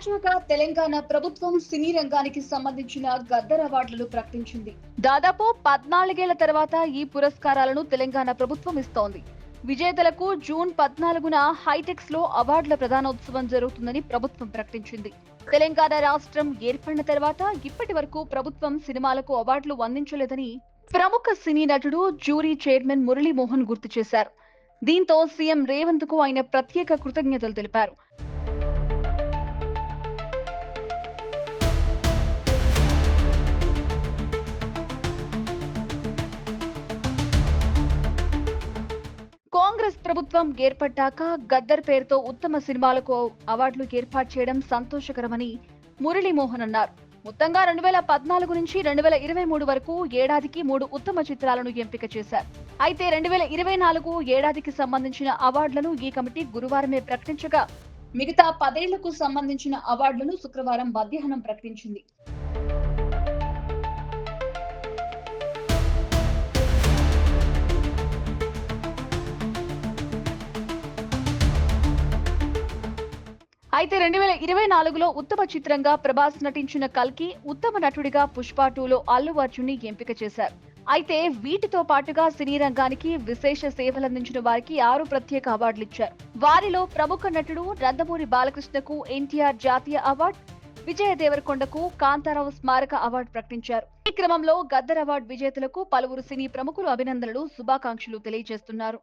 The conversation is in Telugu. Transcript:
తాజాగా తెలంగాణ ప్రభుత్వం సినీ రంగానికి సంబంధించిన గద్దర్ అవార్డులను ప్రకటించింది. దాదాపు 14 ఏళ్ల తర్వాత ఈ పురస్కారాలను తెలంగాణ ప్రభుత్వం ఇస్తోంది. విజేతలకు జూన్ 14న హైటెక్స్ లో అవార్డుల ప్రదానోత్సవం జరుగుతుందని ప్రభుత్వం ప్రకటించింది. తెలంగాణ రాష్ట్రం ఏర్పడిన తర్వాత ఇప్పటి వరకు ప్రభుత్వం సినిమాలకు అవార్డులు అందించలేదని ప్రముఖ సినీ నటుడు, జ్యూరీ చైర్మన్ మురళీమోహన్ గుర్తు చేశారు. దీంతో సీఎం రేవంత్ కు ఆయన ప్రత్యేక కృతజ్ఞతలు తెలిపారు. కాంగ్రెస్ ప్రభుత్వం ఏర్పడ్డాక గద్దర్ పేరుతో ఉత్తమ సినిమాలకు అవార్డులు ఏర్పాటు చేయడం సంతోషకరమని మురళీమోహన్ అన్నారు. మొత్తంగా 2014 నుంచి 2023 వరకు ఏడాదికి 3 ఉత్తమ చిత్రాలను ఎంపిక చేశారు. అయితే 2024 ఏడాదికి సంబంధించిన అవార్డులను ఈ కమిటీ గురువారమే ప్రకటించగా మిగతా 10 ఏళ్లకు సంబంధించిన అవార్డులను శుక్రవారం మధ్యాహ్నం ప్రకటించింది. అయితే 2024లో ఉత్తమ చిత్రంగా ప్రభాస్ నటించిన కల్కి, ఉత్తమ నటుడిగా పుష్ప 2లో అల్లు అర్జున్ ని ఎంపిక చేశారు. అయితే వీటితో పాటుగా సినీ రంగానికి విశేష సేవలందించిన వారికి 6 ప్రత్యేక అవార్డులు ఇచ్చారు. వారిలో ప్రముఖ నటుడు నందమూరి బాలకృష్ణకు ఎన్టీఆర్ జాతీయ అవార్డు, విజయ దేవరకొండకు కాంతారావు స్మారక అవార్డు ప్రకటించారు. ఈ క్రమంలో గద్దర్ అవార్డు విజేతలకు పలువురు సినీ ప్రముఖులు అభినందనలు, శుభాకాంక్షలు తెలియజేస్తున్నారు.